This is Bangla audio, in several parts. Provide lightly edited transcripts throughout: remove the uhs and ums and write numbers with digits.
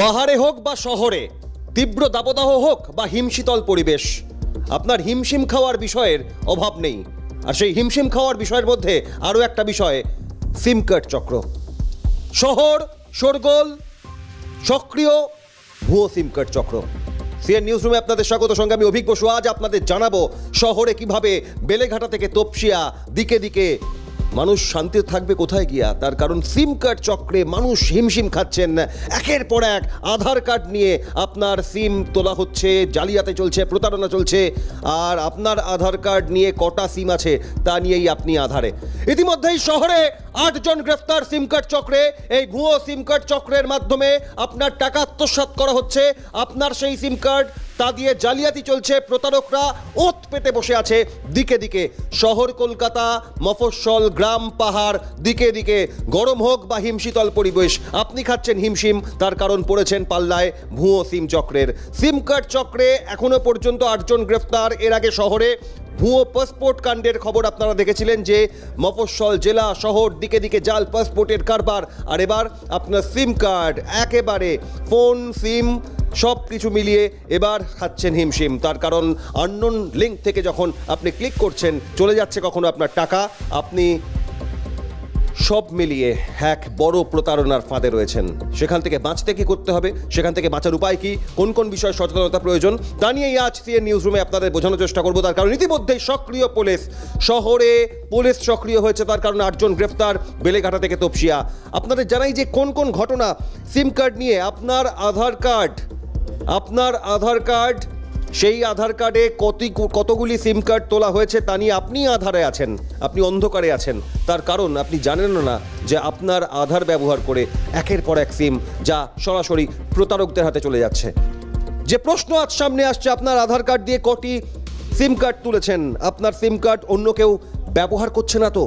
পাহাড়ে হোক বা শহরে, তীব্র দাবদাহ হোক বা হিমশীতল পরিবেশ, আপনার হিমশিম খাওয়ার বিষয়ের অভাব নেই। আর সেই হিমশিম খাওয়ার বিষয়ের মধ্যে আরও একটা বিষয়, সিম কার্ড চক্র। শহর শোরগোল, সক্রিয় ভুয়ো সিম কার্ড চক্র। সিএন নিউজ রুমে আপনাদের স্বাগত। সঙ্গে আমি অভিক বসু। আজ আপনাদের জানাবো শহরে কিভাবে বেলেঘাটা থেকে তপসিয়া দিকে দিকে মানুষ শান্তি থাকবে কোথায় গিয়া, তার কারণ সিম কার্ড চক্রে মানুষ হিমশিম খাচ্ছেন। একের পর এক আধার কার্ড নিয়ে আপনার সিম তোলা হচ্ছে, জালিয়াতি চলছে, প্রতারণা চলছে। আর আপনার আধার কার্ড নিয়ে কটা সিম আছে তা নিয়েই আপনি আধারে। ইতিমধ্যেই শহরে 8 জন গ্রেফতার সিম কার্ড চক্রে। এই ভুয়ো সিম কার্ড চক্রের মাধ্যমে আপনার টাকা আত্মসাৎ করা হচ্ছে। আপনার সেই সিম কার্ড তা দিয়ে জালিয়াতি চলছে। প্রতারকরা ওত পেতে বসে আছে দিকে দিকে। শহর কলকাতা, মফস্বল, গ্রাম, পাহাড়, দিকে দিকে গরম হোক বা হিমশীতল পরিবেশ, আপনি খাচ্ছেন হিমশিম, তার কারণ পড়েছেন পাল্লায় ভুয়ো সিম চক্রের। সিম কার্ড চক্রে এখনো পর্যন্ত 8 জন গ্রেফতার। এর আগে শহরে ভুয়ো পাসপোর্ট কাণ্ডের খবর আপনারা দেখেছিলেন, যে মফস্বল জেলা শহর দিকে দিকে জাল পাসপোর্টের কারবার। আর এবার আপনার সিম কার্ড, একেবারে ফোন, সিম সব কিছু মিলিয়ে এবার খাচ্ছেন হিমশিম। তার কারণ আননোন লিঙ্ক থেকে যখন আপনি ক্লিক করছেন, চলে যাচ্ছে কখনো আপনার টাকা। আপনি সব মিলিয়ে এক বড় প্রতারণার ফাঁদে রয়েছেন। সেখান থেকে বাঁচতে কি করতে হবে, সেখান থেকে বাঁচার উপায় কি, কোন কোন বিষয়ে সচেতনতা প্রয়োজন, তা নিয়েই আজ সিএন নিউজ রুমে আপনাদের বোঝানোর চেষ্টা করবো। তার কারণ ইতিমধ্যেই সক্রিয় পুলিশ, শহরে পুলিশ সক্রিয় হয়েছে। তার কারণ 8 জন গ্রেফতার বেলেঘাটা থেকে তপসিয়া। আপনাদের জানাই যে কোন কোন ঘটনা সিম কার্ড নিয়ে। আপনার আধার কার্ড, সেই আধার কার্ডে কতগুলি সিম কার্ড তোলা হয়েছে তা নিয়ে আপনি আধারে আছেন, আপনি অন্ধকারে আছেন। তার কারণ আপনি জানেন না যে আপনার আধার ব্যবহার করে একের পর এক সিম যা সরাসরি প্রতারকদের হাতে চলে যাচ্ছে। যে প্রশ্ন আজ সামনে আসছে, আপনার আধার কার্ড দিয়ে কটি সিম কার্ড তুলেছেন? আপনার সিম কার্ড অন্য কেউ ব্যবহার করছে না তো?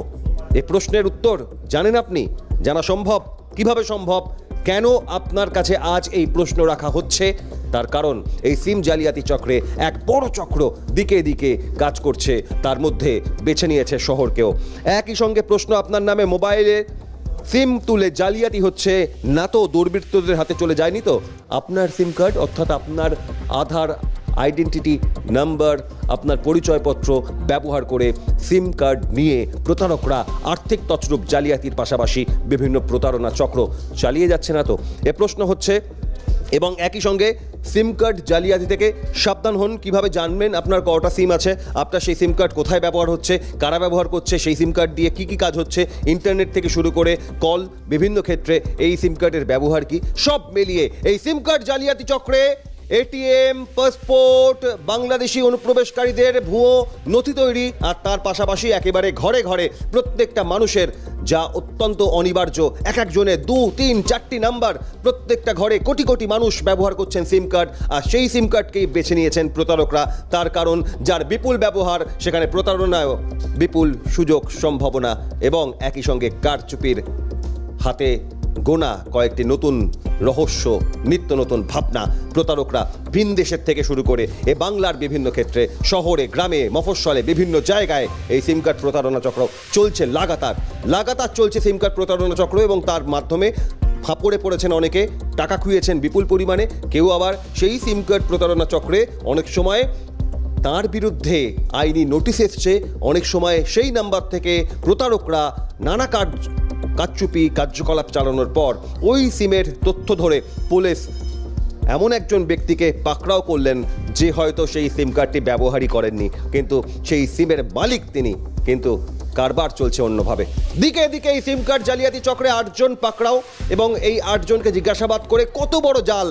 এই প্রশ্নের উত্তর জানেন আপনি? জানা সম্ভব? কিভাবে সম্ভব? কেন আপনার কাছে আজ এই প্রশ্ন রাখা হচ্ছে? তার কারণ এই সিম জালিয়াতি চক্রে এক বড় চক্র দিকে দিকে কাজ করছে, তার মধ্যে বেছে নিয়েছে শহরকেও। একই সঙ্গে প্রশ্ন, আপনার নামে মোবাইলে সিম তুলে জালিয়াতি হচ্ছে না তো? দুর্বৃত্তদের হাতে চলে যায়নি তো আপনার সিম কার্ড? অর্থাৎ আপনার আধার আইডেন্টিটি নাম্বার, আপনার পরিচয়পত্র ব্যবহার করে সিম কার্ড নিয়ে প্রতারকরা আর্থিক তছরূপ জালিয়াতির পাশাপাশি বিভিন্ন প্রতারণা চক্র চালিয়ে যাচ্ছে না তো? এ প্রশ্ন হচ্ছে। এবং একই সঙ্গে সিম কার্ড জালিয়াতি থেকে সাবধান হন। কিভাবে জানবেন আপনার কটা সিম আছে, আপনার সেই সিম কার্ড কোথায় ব্যবহার হচ্ছে, কারা ব্যবহার করছে, সেই সিম কার্ড দিয়ে কী কী কাজ হচ্ছে, ইন্টারনেট থেকে শুরু করে কল, বিভিন্ন ক্ষেত্রে এই সিম কার্ডের ব্যবহার কি, সব মিলিয়ে এই সিম কার্ড জালিয়াতি চক্রে এটিএম, পাসপোর্ট, বাংলাদেশি অনুপ্রবেশকারীদের ভুয়ো নথি তৈরি, আর তার পাশাপাশি একেবারে ঘরে ঘরে প্রত্যেকটা মানুষের, যা অত্যন্ত অনিবার্য, এক একজনের 2, 3, 4টি নাম্বার, প্রত্যেকটা ঘরে কোটি কোটি মানুষ ব্যবহার করছেন সিম কার্ড। আর সেই সিম কার্ডকেই বেছে নিয়েছেন প্রতারকরা। তার কারণ যার বিপুল ব্যবহার, সেখানে প্রতারণায়ও বিপুল সুযোগ, সম্ভাবনা এবং একই সঙ্গে কারচুপির হাতে গোনা কয়েকটি নতুন রহস্য, নিত্য নতুন ভাবনা। প্রতারকরা ভিন দেশের থেকে শুরু করে এ বাংলার বিভিন্ন ক্ষেত্রে, শহরে, গ্রামে, মফস্বলে, বিভিন্ন জায়গায় এই সিম কার্ড প্রতারণা চক্র চলছে। লাগাতার চলছে সিম কার্ড প্রতারণা চক্র। এবং তার মাধ্যমে ফাঁপড়ে পড়েছেন অনেকে, টাকা খুইয়েছেন বিপুল পরিমাণে। কেউ আবার সেই সিম কার্ড প্রতারণা চক্রে অনেক সময় তার বিরুদ্ধে আইনি নোটিশ এসছে। অনেক সময় সেই নাম্বার থেকে প্রতারকরা নানা কারচুপি কার্যকলাপ চালানোর পর ওই সিমের তথ্য ধরে পুলিশ এমন একজন ব্যক্তিকে পাকড়াও করলেন, যে হয়তো সেই সিম কার্ডটি ব্যবহারই করেননি, কিন্তু সেই সিমের মালিক তিনি, কিন্তু কারবার চলছে অন্যভাবে। দিকে দিকে এই সিম কার্ড জালিয়াতি চক্রে 8 জন পাকড়াও। এবং এই 8 জনকে জিজ্ঞাসাবাদ করে কত বড় জাল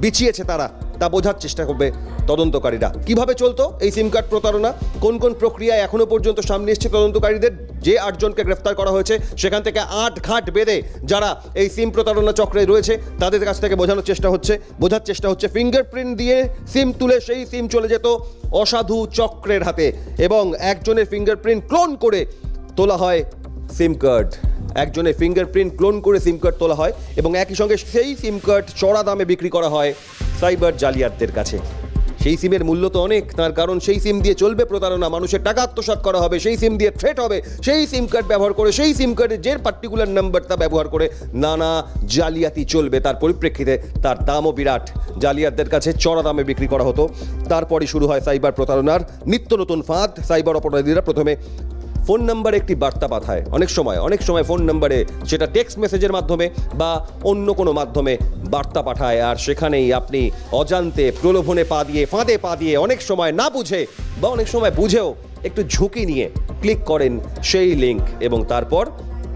বিছিয়েছে তারা, তা বোঝার চেষ্টা করবে তদন্তকারীরা। কিভাবে চলতো এই সিম কার্ড প্রতারণা, কোন কোন প্রক্রিয়ায় এখনো পর্যন্ত সামনে এসছে তদন্তকারীদের। যে 8 জনকে গ্রেফতার করা হয়েছে, সেখান থেকে 8 ঘাট বেঁধে যারা এই সিম প্রতারণা চক্রে রয়েছে তাদের কাছ থেকে বোঝার চেষ্টা হচ্ছে ফিঙ্গারপ্রিন্ট দিয়ে সিম তুলে সেই সিম চলে যেত অসাধু চক্রের হাতে। এবং একজনের ফিঙ্গারপ্রিন্ট ক্লোন করে তোলা হয় সিম কার্ড। একজনের ফিঙ্গারপ্রিন্ট ক্লোন করে সিম কার্ড তোলা হয় এবং একই সঙ্গে সেই সিম কার্ড চড়া দামে বিক্রি করা হয় সাইবার জালিয়াতদের কাছে। সেই সিমের মূল্য তো অনেক, তার কারণ সেই সিম দিয়ে চলবে প্রতারণা, মানুষের টাকা আত্মসাৎ করা হবে, সেই সিম দিয়ে থ্রেট হবে, সেই সিম কার্ড ব্যবহার করে, সেই সিম কার্ডের যে পার্টিকুলার নাম্বারটা ব্যবহার করে নানা জালিয়াতি চলবে। তার পরিপ্রেক্ষিতে তার দামও বিরাট, জালিয়াতদের কাছে চড়া দামে বিক্রি করা হতো। তারপরই শুরু হয় সাইবার প্রতারণার নিত্য নতুন ফাঁদ। সাইবার অপরাধীরা প্রথমে ফোন নাম্বারে একটি বার্তা পাঠায়, অনেক সময় ফোন নাম্বারে, সেটা টেক্সট মেসেজের মাধ্যমে বা অন্য কোনো মাধ্যমে বার্তা পাঠায়, আর সেখানেই আপনি অজান্তে প্রলোভনে পা দিয়ে, ফাঁদে পা দিয়ে, অনেক সময় না বুঝে বা অনেক সময় বুঝেও একটু ঝুঁকি নিয়ে ক্লিক করেন সেই লিঙ্ক, এবং তারপর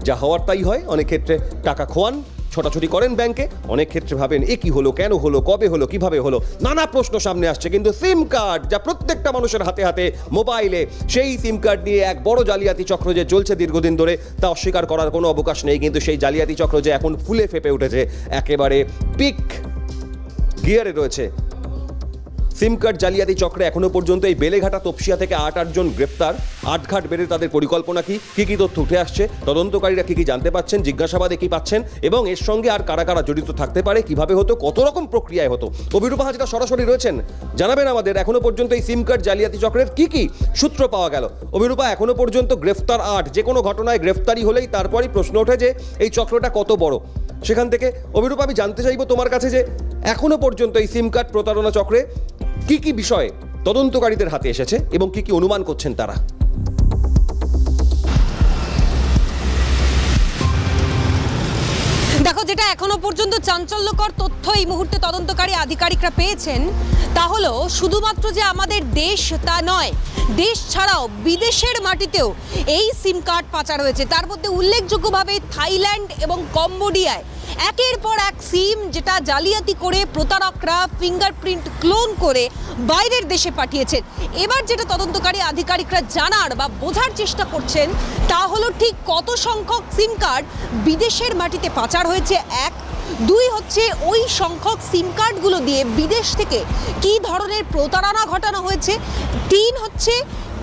যা হওয়ার তাই হয়। অনেক ক্ষেত্রে টাকা খোয়ান, ছোটাছুটি করেন ব্যাংকে, অনেক ক্ষেত্রে ভাবেন এ কি হলো, কেন হলো, কবে হলো, কিভাবে হলো, নানা প্রশ্ন সামনে আসছে। কিন্তু সিম কার্ড, যা প্রত্যেকটা মানুষের হাতে হাতে মোবাইলে, সেই সিম কার্ড নিয়ে এক বড় জালিয়াতি চক্র যে চলছে দীর্ঘদিন ধরে, তা অস্বীকার করার কোনো অবকাশ নেই। কিন্তু সেই জালিয়াতি চক্র যে এখন ফুলে ফেপে উঠেছে, একেবারে পিক গিয়ারে রয়েছে। সিম কার্ড জালিয়াতি চক্রে এখনো পর্যন্ত এই বেলেঘাটা তপসিয়া থেকে 8 জন গ্রেপ্তার। আটঘাট বেড়ে তাদের পরিকল্পনা কি তথ্য উঠে আসছে, তদন্তকারীরা কি জানতে পাচ্ছেন, জিজ্ঞাসাবাদে কি পাচ্ছেন, এবং এর সঙ্গে আর কারা কারা জড়িত থাকতে পারে, কিভাবে হতো, কত রকম প্রক্রিয়ায় হতো। অভিরূপা হাজরা সরাসরি রয়েছেন, জানাবেন আমাদের এখনো পর্যন্ত এই সিম কার্ড জালিয়াতি চক্রের কি সূত্র পাওয়া গেল। অভিরূপা, এখনো পর্যন্ত গ্রেফতার 8, যে কোনো ঘটনায় গ্রেফতারি হলেই তারপরই প্রশ্ন ওঠে যে এই চক্রটা কত বড়। সেখান থেকে অভিরূপা, আমি জানতে চাইবো তোমার কাছে যে এখনো পর্যন্ত এই সিম কার্ড প্রতারণা চক্রে কি বিষয়ে তদন্তকারীদের হাতে এসেছে এবং কি অনুমান করছেন তারা। দেখো, যেটা এখনো পর্যন্ত চাঞ্চল্যকর তথ্য এই মুহূর্তে তদন্তকারী আধিকারিকরা পেয়েছেন, তা হলো শুধুমাত্র যে আমাদের দেশ তা নয়, দেশ ছাড়াও বিদেশের মাটিতেও এই সিম কার্ড পাচার হয়েছে। তার মধ্যে উল্লেখযোগ্যভাবে থাইল্যান্ড এবং কম্বোডিয়ায় একের পর এক সিম, যেটা জালিয়াতি করে প্রতারকরা ফিঙ্গারপ্রিন্ট ক্লোন করে বাইরের দেশে পাঠিয়েছেন। এবার যেটা তদন্তকারী আধিকারিকরা জানার বা বোঝার চেষ্টা করছেন, তা হলো ঠিক কত সংখ্যক সিম কার্ড বিদেশের মাটিতে পাচার হয়েছে, 1, 2 হচ্ছে ওই সংখ্যক সিম কার্ডগুলো দিয়ে বিদেশ থেকে কী ধরনের প্রতারণা ঘটানো হয়েছে, 3 হচ্ছে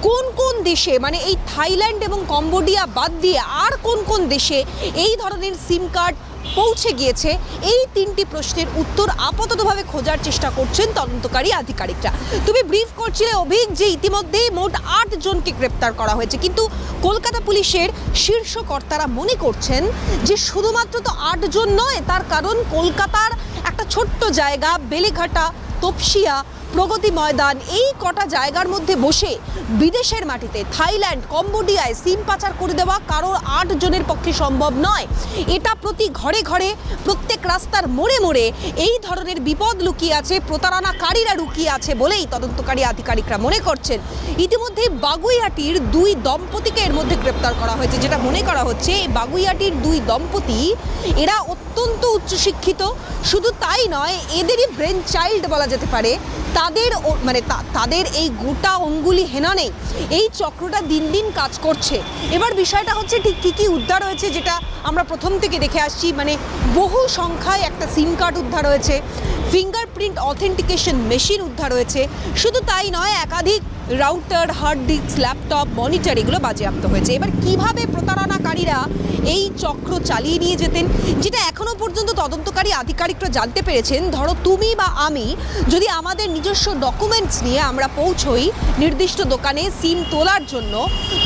কোন কোন দেশে, মানে এই থাইল্যান্ড এবং কম্বোডিয়া বাদ দিয়ে আর কোন কোন দেশে এই ধরনের সিম কার্ড পৌঁছে গিয়েছে। এই 3টি প্রশ্নের উত্তর আপাততভাবে খোঁজার চেষ্টা করছেন তদন্তকারী আধিকারিকরা। তুমি ব্রিফ করছিলে অভিক যে ইতিমধ্যেই মোট 8 জনকে গ্রেপ্তার করা হয়েছে, কিন্তু কলকাতা পুলিশের শীর্ষ কর্তারা মনে করছেন যে শুধুমাত্র তো 8 জন নয়, তার কারণ কলকাতার একটা ছোট্ট জায়গা বেলেঘাটা, তপসিয়া, প্রগতি ময়দান, এই কটা জায়গার মধ্যে বসে বিদেশের মাটিতে থাইল্যান্ড, কম্বোডিয়ায় সিম পাচার করে দেওয়া কারোর 8 জনের পক্ষে সম্ভব নয়। এটা প্রতি ঘরে ঘরে, প্রত্যেক রাস্তার মোড়ে মোড়ে এই ধরনের বিপদ লুকিয়ে আছে, প্রতারণাকারীরা লুকিয়ে আছে বলেই তদন্তকারী আধিকারিকরা মনে করছেন। ইতিমধ্যে বাগুইআটির 2 দম্পতিকে এর মধ্যে গ্রেপ্তার করা হয়েছে। যেটা মনে করা হচ্ছে, বাগুইআটির 2 দম্পতি এরা অত্যন্ত উচ্চশিক্ষিত, শুধু তাই নয়, এদেরই ব্রেন চাইল্ড বলা যেতে পারে। তাদের এই গোটা অঙ্গুলি হেনা নেই, এই চক্রটা দিন দিন কাজ করছে। এবার বিষয়টা হচ্ছে ঠিক কী উদ্ধার হয়েছে, যেটা আমরা প্রথম থেকে দেখে আসছি, মানে বহু সংখ্যায় একটা সিম কার্ড উদ্ধার হয়েছে, ফিঙ্গারপ্রিন্ট অথেন্টিকেশন মেশিন উদ্ধার হয়েছে, শুধু তাই নয়, একাধিক router, hard disk, laptop, monitor এগুলো বাজেয়াপ্ত হয়েছে। এবার কিভাবে প্রতারণাকারীরা এই চক্র চালিয়ে নিয়ে যেতেন, যেটা এখনো পর্যন্ত তদন্তকারী আধিকারিকরা জানতে পেরেছেন। ধরো তুমি বা আমি যদি আমাদের নিজস্ব ডকুমেন্টস নিয়ে আমরা পৌঁছই নির্দিষ্ট দোকানে সিম তোলার জন্য,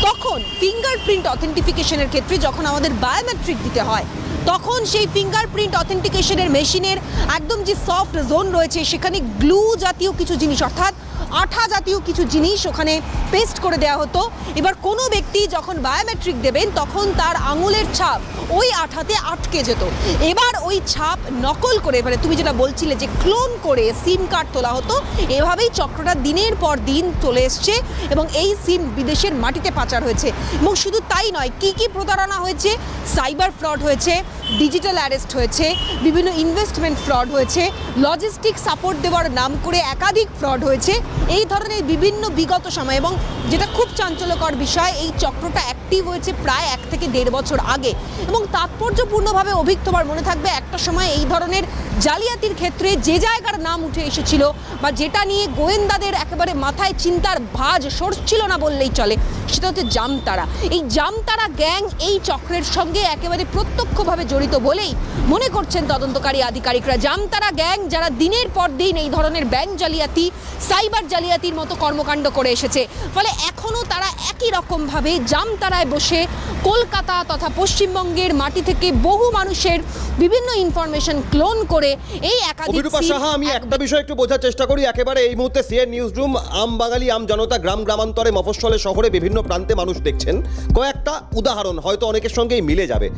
তখন ফিঙ্গারপ্রিন্ট অথেন্টিফিকেশনের ক্ষেত্রে যখন আমাদের বায়োমেট্রিক দিতে হয়, তখন সেই ফিঙ্গারপ্রিন্ট অথেন্টিকেশনের মেশিনের একদম যে সফট জোন রয়েছে, সেখানে গ্লু জাতীয় কিছু জিনিস, অর্থাৎ আঠা জাতীয় কিছু জিনিস ওখানে পেস্ট করে দেওয়া হতো। এবার কোনো ব্যক্তি যখন বায়োমেট্রিক দেবেন, তখন তার আঙুলের ছাপ ওই আঠাতে আটকে যেত। এবার ওই ছাপ নকল করে, মানে তুমি যেটা বলছিলে যে ক্লোন করে সিম কার্ড তোলা হতো, এভাবেই চক্রটা দিনের পর দিন চলে এসছে এবং এই সিম বিদেশের মাটিতে পাচার হয়েছে। এবং শুধু তাই নয়, কি প্রতারণা হয়েছে, সাইবার ফ্রড হয়েছে, ডিজিটাল অ্যারেস্ট হয়েছে, বিভিন্ন ইনভেস্টমেন্ট ফ্রড হয়েছে, লজিস্টিক সাপোর্ট দেওয়ার নাম করে একাধিক ফ্রড হয়েছে। এই ধরনের বিভিন্ন বিগত সময়, এবং যেটা খুব চাঞ্চল্যকর বিষয়, এই চক্রটা অ্যাক্টিভ হয়েছে প্রায় 1 থেকে 1.5 বছর আগে। এবং তাৎপর্যপূর্ণভাবে অভিক, তোমার মনে থাকবে একটা সময় এই ধরনের জালিয়াতির ক্ষেত্রে যে জায়গার নাম উঠে এসেছিল বা যেটা নিয়ে গোয়েন্দাদের একেবারে মাথায় চিন্তার ভাঁজ সরছিল না বললেই চলে, সেটা হচ্ছে জামতারা। এই জামতারা গ্যাং এই চক্রের সঙ্গে একেবারে প্রত্যক্ষভাবে জড়িত। জড়িত বলেই মনে করছেন তদন্তকারী আধিকারিকরা। জামতারা গ্যাং যারা দিনের পর দিন এই ধরনের ব্যাংক জালিয়াতি, সাইবার জালিয়াতির মতো কর্মকাণ্ড করে এসেছে, ফলে এখনও তারা একই রকমভাবে জামতারায় বসে কলকাতা তথা পশ্চিমবঙ্গের মাটি থেকে বহু মানুষের বিভিন্ন ইনফরমেশন ক্লোন করে এই একাধিক অভিরূপা সাহা, আমি একটা বিষয় একটু বোঝার চেষ্টা করি। একেবারে এই মুহূর্তে সিএন নিউজ রুম, আম বাঙালি, আম জনতা, গ্রাম গ্রামান্তরে, মফস্বলে, শহরে, বিভিন্ন প্রান্তে মানুষ দেখছেন। কয়েকটা উদাহরণ হয়তো অনেকের সঙ্গেই মিলে যাবে।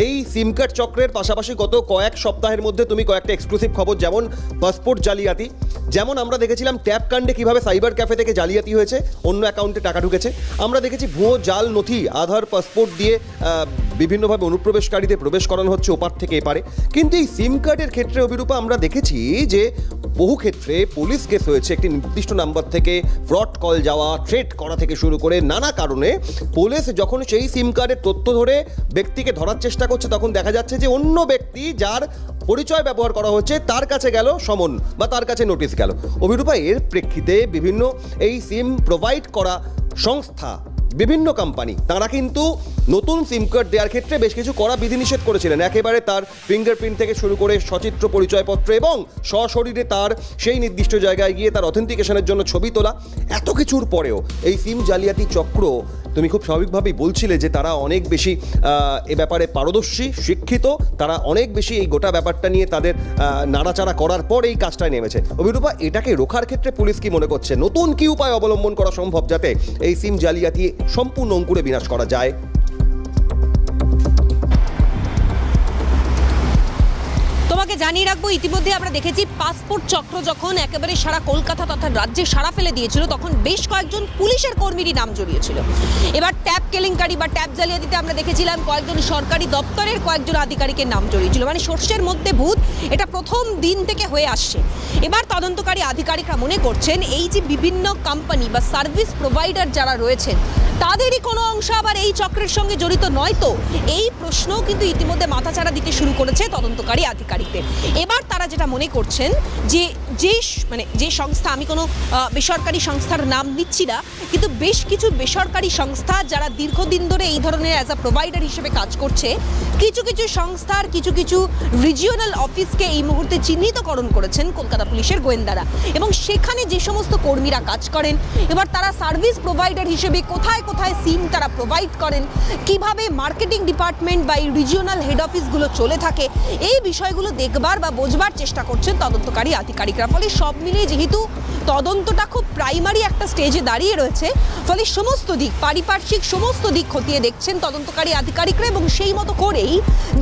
এই সিম কার্ড চক্রের পাশাপাশি গত কয়েক সপ্তাহের মধ্যে তুমি কয়েকটা এক্সক্লুসিভ খবর, যেমন পাসপোর্ট জালিয়াতি, যেমন আমরা দেখেছিলাম ট্যাপ কাণ্ডে কিভাবে সাইবার ক্যাফে থেকে জালিয়াতি হয়েছে, অন্য অ্যাকাউন্টে টাকা ঢুকেছে। আমরা দেখেছি ভুয়ো জাল নথি, আধার, পাসপোর্ট দিয়ে বিভিন্নভাবে অনুপ্রবেশকারীদের প্রবেশ করানো হচ্ছে ওপার থেকে এপারে। কিন্তু এই সিম কার্ডের ক্ষেত্রে অভিরূপা আমরা দেখেছি যে বহু ক্ষেত্রে পুলিশ কেস হয়েছে। একটি নির্দিষ্ট নাম্বার থেকে ফ্রড কল যাওয়া, থ্রেট করা থেকে শুরু করে নানা কারণে পুলিশ যখন সেই সিম কার্ডের তথ্য ধরে ব্যক্তিকে ধরার চেষ্টা করছে, তখন দেখা যাচ্ছে যে অন্য ব্যক্তি যার পরিচয় ব্যবহার করা হচ্ছে তার কাছে গেল সমন বা তার কাছে নোটিশ গেল। অভিরূপা, এর প্রেক্ষিতে বিভিন্ন এই সিম প্রোভাইড করা সংস্থা, বিভিন্ন কোম্পানি, তারা কিন্তু নতুন সিম কার্ড দেওয়ার ক্ষেত্রে বেশ কিছু কড়া বিধিনিষেধ করেছিলেন। একেবারে তার ফিঙ্গারপ্রিন্ট থেকে শুরু করে সচিত্র পরিচয়পত্র এবং সশরীরে তার সেই নির্দিষ্ট জায়গায় গিয়ে তার অথেন্টিকেশনের জন্য ছবি তোলা। এত কিছুর পরেও এই সিম জালিয়াতি চক্র, তুমি খুব স্বাভাবিকভাবেই বলছিলে যে তারা অনেক বেশি এ ব্যাপারে পারদর্শী, শিক্ষিত, তারা অনেক বেশি এই গোটা ব্যাপারটা নিয়ে তাদের নাড়াচাড়া করার পর এই কাজটায় নেমেছে। অভিরূপা, এটাকে রোখার ক্ষেত্রে পুলিশ কি মনে করছে? নতুন কি উপায় অবলম্বন করা সম্ভব যাতে এই সিম জালিয়াতি সম্পূর্ণ অঙ্কুরে বিনাশ করা যায়? তোমাকে জানিয়ে রাখবো, ইতিমধ্যে আমরা দেখেছি পাসপোর্ট চক্র যখন একেবারে সারা কলকাতা তথা রাজ্যে সাড়া ফেলে দিয়েছিল, তখন বেশ কয়েকজন পুলিশের কর্মীরই নাম জড়িয়েছিল। এবার ট্যাব কেলেঙ্কারি বা ট্যাব জালিয়াতিতে আমরা দেখেছিলাম কয়েকজন সরকারি দপ্তরের কয়েকজন আধিকারিকের নাম জড়িয়েছিল। মানে সর্ষের মধ্যে ভূত, এটা প্রথম দিন থেকে হয়ে আসছে। এবার তদন্তকারী আধিকারিকরা মনে করছেন এই যে বিভিন্ন কোম্পানি বা সার্ভিস প্রোভাইডার যারা রয়েছেন, তাদেরই কোনো অংশ আবার এই চক্রের সঙ্গে জড়িত নয় তো? এই প্রশ্নও কিন্তু ইতিমধ্যে মাথাচাড়া দিতে শুরু করেছে তদন্তকারী আধিকারিকদের। এবার তারা যেটা মনে করছেন যে সংস্থা, আমি কোনো বেসরকারি সংস্থার নাম নিচ্ছি না, কিন্তু বেশ কিছু বেসরকারি সংস্থা যারা দীর্ঘদিন ধরে এই ধরনের অ্যাজ আ প্রোভাইডার হিসেবে কাজ করছে, কিছু কিছু সংস্থার কিছু রিজিওনাল অফিসকে এই মুহূর্তে চিহ্নিতকরণ করেছেন কলকাতা পুলিশের গোয়েন্দারা, এবং সেখানে যে সমস্ত কর্মীরা কাজ করেন, এবার তারা সার্ভিস প্রোভাইডার হিসেবে কোথায় কোথায় সিম তারা প্রোভাইড করেন, কিভাবে মার্কেটিং ডিপার্টমেন্ট বা এই রিজিওনাল হেড অফিসগুলো চলে থাকে, এই বিষয়গুলো দেখবার বা বোঝবার চেষ্টা করছেন তদন্তকারী আধিকারিকরা। ফলে সব মিলিয়ে যেহেতু তদন্তটা খুব প্রাইমারি একটা স্টেজে দাঁড়িয়ে রয়েছে, ফলে সমস্ত দিক, পারিপার্শ্বিক সমস্ত দিক খতিয়ে দেখছেন তদন্তকারী আধিকারিকরা, এবং সেই মতো করেই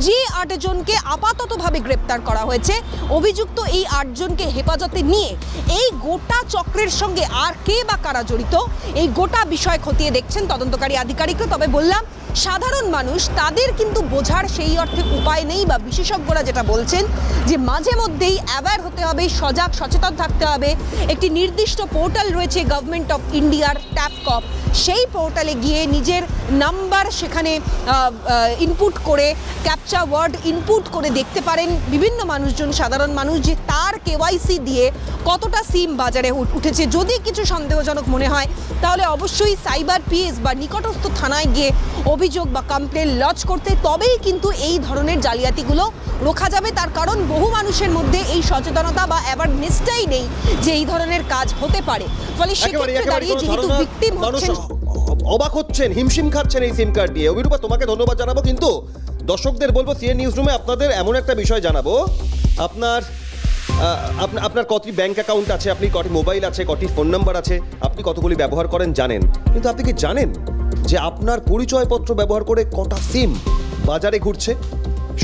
যে 8 জনকে আপাততভাবে গ্রেপ্তার করা হয়েছে, অভিযুক্ত এই 8 জনকে হেফাজতে নিয়ে এই গোটা চক্রের সঙ্গে আর কে বা কারা জড়িত, এই গোটা বিষয় খতিয়ে দেখছেন তদন্তকারী আধিকারিকরা। তবে বললাম, সাধারণ মানুষ, তাদের কিন্তু বোঝার সেই অর্থে উপায় নেই, বা বিশেষজ্ঞরা যেটা বলছেন যে মাঝে মধ্যেই অ্যাওয়্যার হতে হবে, সজাগ সচেতন থাকতে হবে। একটি নির্দিষ্ট পোর্টাল রয়েছে গভর্নমেন্ট অফ ইন্ডিয়ার, ট্যাপকপ, সেই পোর্টালে গিয়ে নিজের নাম্বার সেখানে ইনপুট করে, ক্যাপচা ওয়ার্ড ইনপুট করে দেখতে পারেন বিভিন্ন মানুষজন, সাধারণ মানুষ, যে তার কেওয়াইসি দিয়ে কতটা সিম বাজারে উঠেছে। যদি কিছু সন্দেহজনক মনে হয় তাহলে অবশ্যই সাইবার পিএস বা নিকটস্থ থানায় গিয়ে অভিযোগ বা কমপ্লেন লজ করতে, তবেই কিন্তু এই ধরনের জালিয়াতিগুলো রোখা যাবে। তার কারণ বহু মানুষের মধ্যে এই সচেতনতা বা অ্যাওয়ারনেসটাই নেই যে এই ধরনের কাজ হতে পারে। ফলে সেক্ষেত্রে দাঁড়িয়ে যেহেতু ভিকটিম হচ্ছেন, অবাক হচ্ছেন, হিমশিম খাচ্ছেন এই সিম কার্ড দিয়ে। অভিরূপা, তোমাকে ধন্যবাদ জানাবো, কিন্তু দর্শকদের বলবো সিএন নিউজ রুমে আপনাদের এমন একটা বিষয় জানাবো, আপনার কতটি ব্যাংক অ্যাকাউন্ট আছে, আপনি কটি মোবাইল আছে, কটি ফোন নাম্বার আছে, আপনি কতগুলি ব্যবহার করেন জানেন, কিন্তু আপনি কি জানেন যে আপনার পরিচয়পত্র ব্যবহার করে কটা সিম বাজারে ঘুরছে?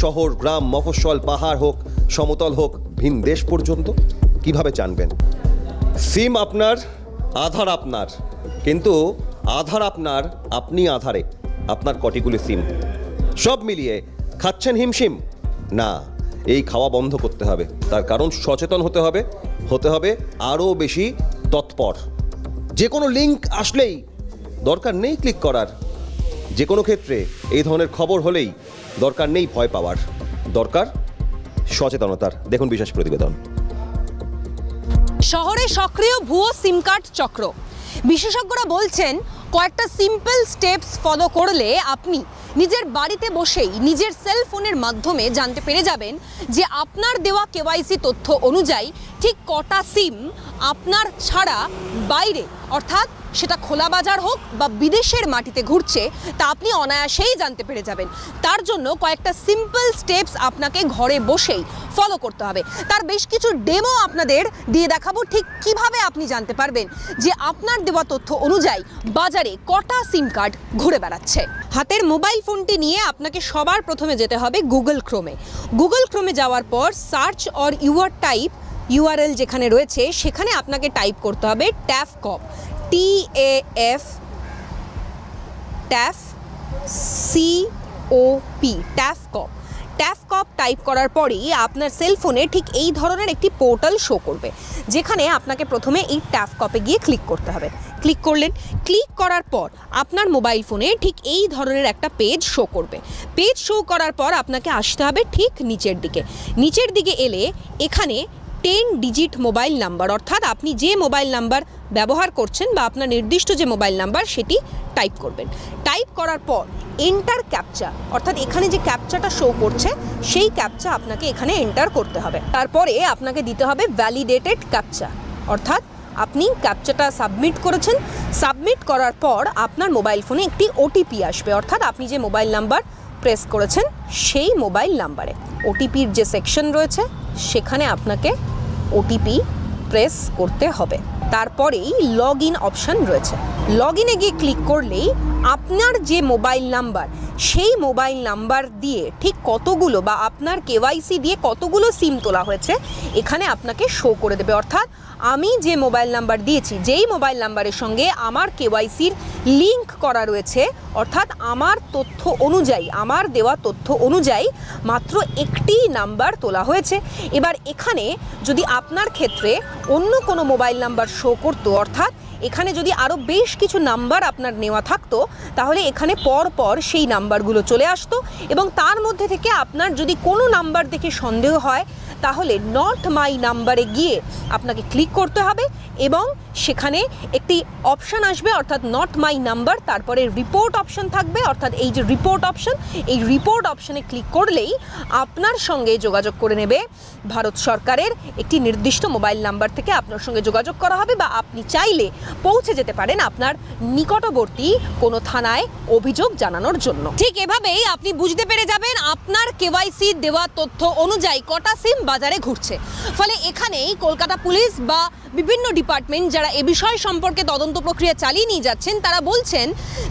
শহর, গ্রাম, মফস্বল, পাহাড় হোক, সমতল হোক, ভিন দেশ পর্যন্ত। কিভাবে জানবেন? সিম আপনার, আধার আপনার, কিন্তু আধার আপনার, আপনি আধারে, আপনার কটিগুলি সিম, সব মিলিয়ে খাচ্ছেন হিমশিম? না, এই খাওয়া বন্ধ করতে হবে। তার কারণ সচেতন হতে হবে আরও বেশি তৎপর। যে কোনো লিঙ্ক আসলেই দরকার নেই ক্লিক করার, যে কোনো ক্ষেত্রে এই ধরনের খবর হলেই দরকার নেই ভয় পাওয়ার, দরকার সচেতনতার। দেখুন বিশেষ প্রতিবেদন। শহরে সক্রিয় ভুয়ো সিম কার্ড চক্র। বিশেষজ্ঞরা বলছেন কয়েকটা সিম্পল স্টেপস ফলো করলে আপনি নিজের বাড়িতে বসেই নিজের সেল ফোনের মাধ্যমে জানতে পেরে যাবেন যে আপনার দেওয়া কেওয়াইসি তথ্য অনুযায়ী ঠিক কটা সিম আপনার ছাড়া বাইরে, অর্থাৎ সেটা খোলা বাজার হোক বা বিদেশের মাটিতে ঘুরছে, তা আপনি অনায়াসেই জানতে পেরে যাবেন। তার জন্য কয়েকটা সিম্পল স্টেপস আপনাকে ঘরে বসেই ফলো করতে হবে। তার বেশ কিছু ডেমো আপনাদের দিয়ে দেখাবো ঠিক কিভাবে আপনি জানতে পারবেন যে আপনার দেওয়া তথ্য অনুযায়ী বাজারে কটা সিম কার্ড ঘুরে বেড়াচ্ছে। হাতের মোবাইল ফোনটি নিয়ে আপনাকে সবার প্রথমে যেতে হবে গুগল ক্রোমে। গুগল ক্রোমে যাওয়ার পর search or UR type, URL যেখানে রয়েছে সেখানে আপনাকে টাইপ করতে হবে TAFCOP, TAF TAF COP, TAFCOP. TAFCOP type করার পরেই আপনার সেলফোনে ঠিক এই ধরনের একটি পোর্টাল শো করবে, যেখানে আপনাকে প্রথমে এই ট্যাফকপে গিয়ে ক্লিক করতে হবে। ক্লিক করলেন, ক্লিক করার পর আপনার মোবাইল ফোনে ঠিক এই ধরনের একটা পেজ শো করবে। পেজ শো করার পর আপনাকে আসতে হবে ঠিক নিচের দিকে। নিচের দিকে এলে এখানে 10 ডিজিট মোবাইল নাম্বার, অর্থাৎ আপনি যে মোবাইল নাম্বার ব্যবহার করছেন বা আপনার নির্দিষ্ট যে মোবাইল নাম্বার সেটি টাইপ করবেন। টাইপ করার পর এন্টার ক্যাপচা, অর্থাৎ এখানে যে ক্যাপচাটা শো করছে সেই ক্যাপচা আপনাকে এখানে এন্টার করতে হবে। তারপরে আপনাকে দিতে হবে ভ্যালিডেটেড ক্যাপচা, অর্থাৎ আপনি ক্যাপচাটা সাবমিট করেছেন। সাবমিট করার পর আপনার মোবাইল ফোনে একটি ওটিপি আসবে, অর্থাৎ আপনি যে মোবাইল নাম্বার প্রেস করেছেন সেই মোবাইল নাম্বারে ওটিপির যে সেকশন রয়েছে সেখানে আপনাকে ওটিপি প্রেস করতে হবে। তারপরেই লগ ইন অপশান রয়েছে। লগ ইনে গিয়ে ক্লিক করলেই আপনার যে মোবাইল নাম্বার সেই মোবাইল নাম্বার দিয়ে ঠিক কতগুলো বা আপনার কেওয়াইসি দিয়ে কতগুলো সিম তোলা হয়েছে এখানে আপনাকে শো করে দেবে। অর্থাৎ আমি যে মোবাইল নাম্বার দিয়েছি, যেই মোবাইল নাম্বারের সঙ্গে আমার কেওয়াইসির লিঙ্ক করা রয়েছে, অর্থাৎ আমার তথ্য অনুযায়ী, আমার দেওয়া তথ্য অনুযায়ী মাত্র একটি নাম্বার তোলা হয়েছে। এবার এখানে যদি আপনার ক্ষেত্রে অন্য কোনো মোবাইল নাম্বার শো করতো, অর্থাৎ এখানে যদি আরও বেশ কিছু নাম্বার আপনার নেওয়া থাকতো, তাহলে এখানে পর পর সেই নাম্বারগুলো চলে আসতো এবং তার মধ্যে থেকে আপনার যদি কোনো নাম্বার দেখে সন্দেহ হয় তাহলে নট মাই নাম্বারে গিয়ে আপনাকে ক্লিক করতে হবে এবং সেখানে একটি অপশান আসবে, অর্থাৎ নট মাই নাম্বার, তারপরে রিপোর্ট অপশান থাকবে, অর্থাৎ এই যে রিপোর্ট অপশান, এই রিপোর্ট অপশানে ক্লিক করলেই আপনার সঙ্গে যোগাযোগ করে নেবে ভারত সরকারের একটি নির্দিষ্ট মোবাইল নাম্বার থেকে আপনার সঙ্গে যোগাযোগ করা হবে বা আপনি চাইলে পৌঁছে যেতে পারেন আপনার নিকটবর্তী কোনো থানায় অভিযোগ জানানোর জন্য। ঠিক এভাবেই আপনি বুঝতে পেরে যাবেন আপনার কেওয়াইসি দেওয়া তথ্য অনুযায়ী কটা সিম বাজারে ঘুরছে। ফলে এখানেই কলকাতা পুলিশ বা বিভিন্ন ডিপার্টমেন্ট যারা এ বিষয় সম্পর্কে তদন্ত প্রক্রিয়া চালিয়ে নিয়ে যাচ্ছেন তারা বলছেন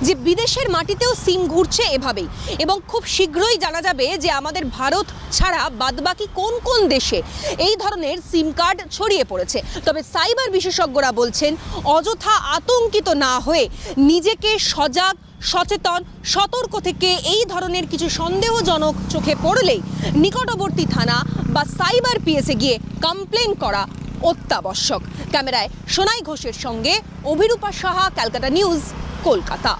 যে বিদেশের মাটিতেও সিম ঘুরছে এভাবেই, এবং খুব শীঘ্রই জানা যাবে যে আমাদের ভারত ছাড়া বাদবাকি কোন কোন দেশে এই ধরনের সিম কার্ড ছড়িয়ে পড়েছে। তবে সাইবার বিশেষজ্ঞরা বলছেন অযথা আতঙ্কিত না হয়ে নিজেকে সজাগ, সচেতন, সতর্ক থেকে এই ধরনের কিছু সন্দেহজনক চোখে পড়লেই নিকটবর্তী থানা বা সাইবার পিএসে গিয়ে কমপ্লেন করা অত্যাবশ্যক। ক্যামেরায় সোনাই ঘোষের সঙ্গে অভিরূপা সাহা, ক্যালকাটা নিউজ, কলকাতা।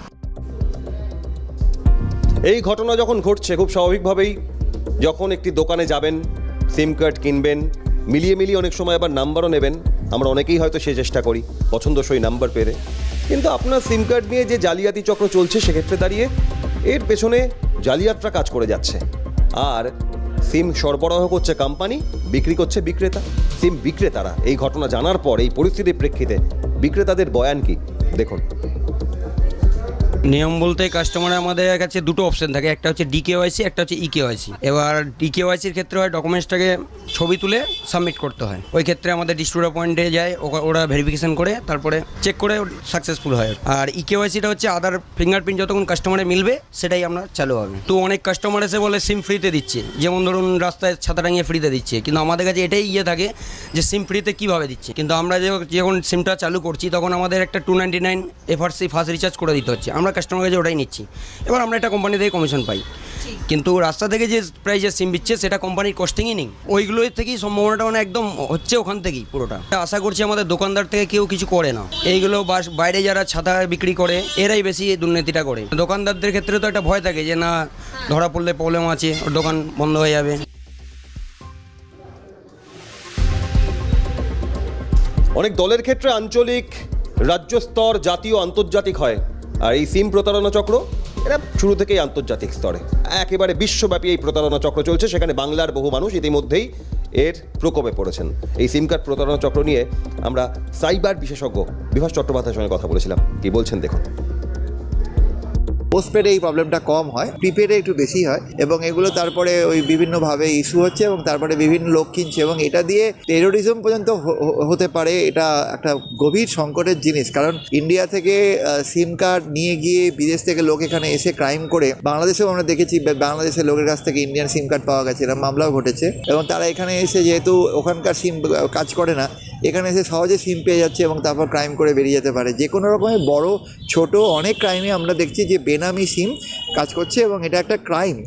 এই ঘটনা যখন ঘটছে খুব স্বাভাবিকভাবেই যখন একটি দোকানে যাবেন, সিম কার্ড কিনবেন, মিলিয়ে অনেক সময় আবার নাম্বারও নেবেন। আমরা অনেকেই হয়তো সে চেষ্টা করি পছন্দসই নাম্বার পেরে, কিন্তু আপনার সিম কার্ড নিয়ে যে জালিয়াতি চক্র চলছে সেক্ষেত্রে দাঁড়িয়ে এর পেছনে জালিয়াতরা কাজ করে যাচ্ছে। আর সিম সরবরাহ করছে কোম্পানি, বিক্রি করছে বিক্রেতা। সিম বিক্রেতারা এই ঘটনা জানার পর এই পরিস্থিতির প্রেক্ষিতে বিক্রেতাদের বয়ান কি দেখুন। নিয়ম বলতে কাস্টমারের আমাদের কাছে দুটো অপশন থাকে, একটা হচ্ছে DKYC, একটা হচ্ছে EKYC। এবার DKYCর ক্ষেত্রে হয় ডকুমেন্টসটাকে ছবি তুলে সাবমিট করতে হয়। ওই ক্ষেত্রে আমাদের ডিস্ট্রিবিউটর পয়েন্টে যায়, ওরা ভেরিফিকেশন করে তারপরে চেক করে সাকসেসফুল হয়। আর EKYCটা হচ্ছে আধার ফিঙ্গারপ্রিন্ট যতক্ষণ কাস্টমারে মিলবে সেটাই আমরা চালু হবে। তো অনেক কাস্টমার এসে বলে সিম ফ্রিতে দিচ্ছে, যেমন ধরুন রাস্তায় ছাতা টাঙিয়ে ফ্রিতে দিচ্ছে, কিন্তু আমাদের কাছে এটাই থাকে যে সিম ফ্রিতে কীভাবে দিচ্ছে। কিন্তু আমরা যখন সিমটা চালু করছি তখন আমাদের একটা 299 FRC ফার্স্ট রিচার্জ করে দিতে হচ্ছে, আমরা কাস্টমার কাছে ওটাই নিচ্ছি। এবার আমরা একটা কোম্পানি থেকে কমিশন পাই, কিন্তু রাস্তা থেকে যে প্রাইজের সিম দিচ্ছে সেটা কোম্পানির কস্টিংই নেই। ওইগুলোর থেকেই সম্ভাবনাটা মানে একদম হচ্ছে ওখান থেকেই পুরোটা। আশা করছি আমাদের দোকানদার থেকে কেউ কিছু করে না, এইগুলো বাইরে যারা ছাতা বিক্রি করে এরাই বেশি দুর্নীতিটা করে। দোকানদারদের ক্ষেত্রে তো একটা ভয় থাকে যে না ধরা পড়লে প্রবলেম আছে, ওর দোকান বন্ধ হয়ে যাবে। অনেক দলের ক্ষেত্রে আঞ্চলিক, রাজ্য স্তর, জাতীয়, আন্তর্জাতিক হয়। আর এই সিম প্রতারণা চক্র এরা শুরু থেকেই আন্তর্জাতিক স্তরে একেবারে বিশ্বব্যাপী এই প্রতারণা চক্র চলছে, সেখানে বাংলার বহু মানুষ ইতিমধ্যেই এর প্রকোপে পড়েছেন। এই সিম কার্ড প্রতারণা চক্র নিয়ে আমরা সাইবার বিশেষজ্ঞ বিভাস চট্টোপাধ্যায়ের সঙ্গে কথা বলেছিলাম, কি বলছেন দেখুন। পোস্টপেডে এই প্রবলেমটা কম হয়, প্রিপেডে একটু বেশি হয়, এবং এগুলো তারপরে ওই বিভিন্নভাবে ইস্যু হচ্ছে এবং তারপরে বিভিন্ন লোক কিনছে, এবং এটা দিয়ে টেরোরিজম পর্যন্ত হতে পারে। এটা একটা গভীর সংকটের জিনিস, কারণ ইন্ডিয়া থেকে সিম কার্ড নিয়ে গিয়ে বিদেশ থেকে লোক এখানে এসে ক্রাইম করে, বাংলাদেশেও আমরা দেখেছি বাংলাদেশের লোকের কাছ থেকে ইন্ডিয়ান সিম কার্ড পাওয়া গেছে, এরকম মামলাও ঘটেছে। এবং তারা এখানে এসে যেহেতু ওখানকার সিম কাজ করে না, এখানে এসে সহজে সিম পেয়ে যাচ্ছে এবং তারপর ক্রাইম করে বেরিয়ে যেতে পারে। যে কোনো রকমের বড় ছোট অনেক ক্রাইমে আমরা দেখছি যে বেনামি সিম কাজ করছে এবং এটা একটা ক্রাইম।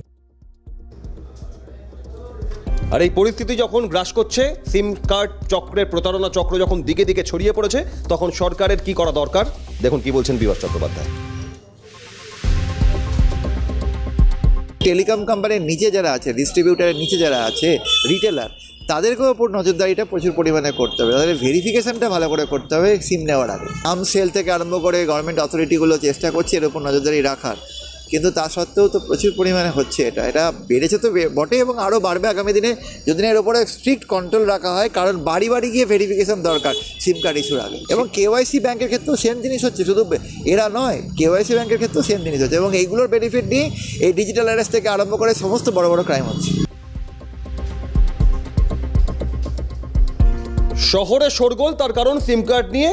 আর এই পরিস্থিতি যখন গ্রাস করছে, সিম কার্ড চক্রের প্রতারণা চক্র যখন দিকে দিকে ছড়িয়ে পড়েছে, তখন সরকারের কি করা দরকার দেখুন কি বলছেন বিভাস চট্টোপাধ্যায়। টেলিকম কোম্পানির নিচে যারা আছে, ডিস্ট্রিবিউটারের নিচে যারা আছে, রিটেলার, তাদেরকেও ওপর নজরদারিটা প্রচুর পরিমাণে করতে হবে। তাদের ভেরিফিকেশনটা ভালো করে করতে হবে সিম নেওয়ার আগে। সেল থেকে আরম্ভ করে গভর্নমেন্ট অথরিটিগুলো চেষ্টা করছে এর উপর নজরদারি রাখার, কিন্তু তা সত্ত্বেও তো প্রচুর পরিমাণে হচ্ছে। এটা বেড়েছে তো বটে, এবং আরও বাড়বে আগামী দিনে যদি এর উপরে স্ট্রিক্ট কন্ট্রোল রাখা হয়, কারণ বাড়ি বাড়ি গিয়ে ভেরিফিকেশন দরকার সিম কার্ড ইস্যুর আগে। এবং কেওয়াইসি ব্যাংকের ক্ষেত্রেও সেম জিনিস হচ্ছে, শুধু এরা নয়, কেওয়াইসি ব্যাংকের ক্ষেত্রেও সেম জিনিস হচ্ছে, এবং এইগুলোর বেনিফিট নিয়ে এই ডিজিটাল অ্যারেস্ট থেকে আরম্ভ করে সমস্ত বড় বড় ক্রাইম হচ্ছে। শহরে শোরগোল, তার কারণ সিম কার্ড নিয়ে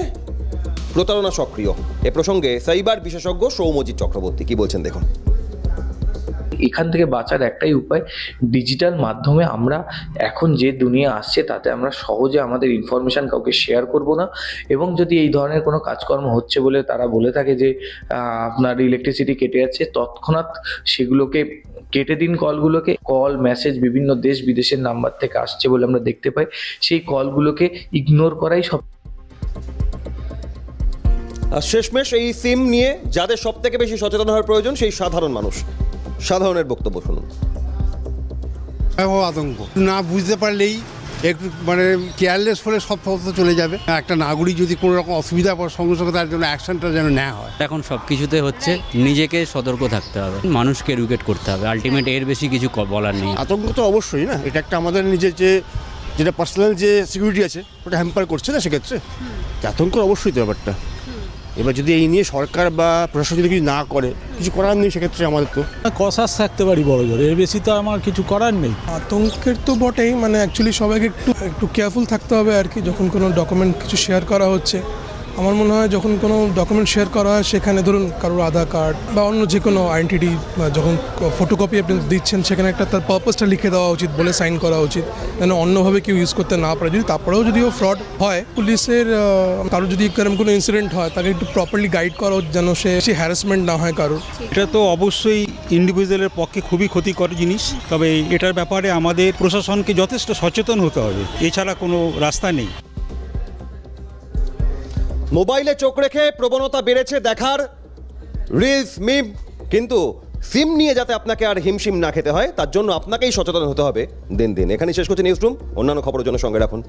প্রতারণা সক্রিয়। এ প্রসঙ্গে সাইবার বিশেষজ্ঞ সৌম্যজিৎ চক্রবর্তী কি বলছেন দেখুন। এখান থেকে বাঁচার একটাই উপায়, ডিজিটাল মাধ্যমে আমরা এখন যে দুনিয়া আসছে তাতে আমরা সহজে আমাদের ইনফরমেশান কাউকে শেয়ার করব না, এবং যদি এই ধরনের কোনো কাজকর্ম হচ্ছে বলে তারা বলে থাকে যে আপনার ইলেকট্রিসিটি কেটে যাচ্ছে, তৎক্ষণাৎ সেগুলোকে কেটে দিন কলগুলোকে। কল মেসেজ বিভিন্ন দেশ বিদেশের নাম্বার থেকে আসছে বলে আমরা দেখতে পাই, সেই কলগুলোকে ইগনোর করাই সব। আর শেষমেশ এই সিম নিয়ে যাদের সব থেকে বেশি সচেতন হওয়ার প্রয়োজন, সেই সাধারণ মানুষ। সাধারণের বক্তব্য শুনুন। আতঙ্ক না বুঝতে পারলেই একটু মানে কেয়ারলেস হলে সব তথ্য চলে যাবে। একটা নাগরিক যদি কোনো রকম অসুবিধা পড়ে সঙ্গে সঙ্গে তার জন্য অ্যাকশনটা যেন নেওয়া হয়। এখন সব কিছুতে হচ্ছে নিজেকে সতর্ক থাকতে হবে, মানুষকে এডুকেট করতে হবে, আলটিমেট এর বেশি কিছু বলার নেই। আতঙ্ক তো অবশ্যই না, এটা একটা আমাদের নিজের যেটা পার্সোনাল যে সিকিউরিটি আছে ওটা হ্যাম্পার করছে না, সেক্ষেত্রে আতঙ্ক অবশ্যই তো ব্যাপারটা। এবার যদি এই নিয়ে সরকার বা প্রশাসন যদি কিছু না করে, কিছু করার নেই সেক্ষেত্রে আমাদের তো কসাস থাকতে পারি বড় জোর, এর বেশি তো আমার কিছু করার নেই। আতঙ্কের তো বটেই, মানে অ্যাকচুয়ালি সবাইকে একটু কেয়ারফুল থাকতে হবে আর কি। যখন কোনো ডকুমেন্ট কিছু শেয়ার করা হচ্ছে, আমার মনে হয় যখন কোনো ডকুমেন্ট শেয়ার করা হয় সেখানে ধরুন কারোর আধার কার্ড বা অন্য যে কোনো আইডেন্টিটি, যখন ফটোকপি আপনি দিচ্ছেন সেখানে একটা তার পারপাসটা লিখে দেওয়া উচিত, বলে সাইন করা উচিত, যেন অন্যভাবে কেউ ইউজ করতে না পারে। যদি তারপরেও যদিও ফ্রড হয়, পুলিশের কারো যদি এরকম কোনো ইনসিডেন্ট হয় তাকে একটু প্রপারলি গাইড করা উচিত, যেন সে হ্যারাসমেন্ট না হয় কারোর। এটা তো অবশ্যই ইন্ডিভিজুয়ালের পক্ষে খুবই ক্ষতিকর জিনিস, তবে এটার ব্যাপারে আমাদের প্রশাসনকে যথেষ্ট সচেতন হতে হবে, এছাড়া কোনো রাস্তা নেই। মোবাইলে চোখ রেখে প্রবণতা বেড়েছে দেখার রিলস, মিম, কিন্তু সিম নিয়ে যাতে আপনাকে আর হিমশিম না খেতে হয়, তার জন্য আপনাকেই সচেতন হতে হবে দিন দিন। এখানেই শেষ করছি নিউজরুম। অন্যান্য খবরের জন্য সঙ্গে রাখুন।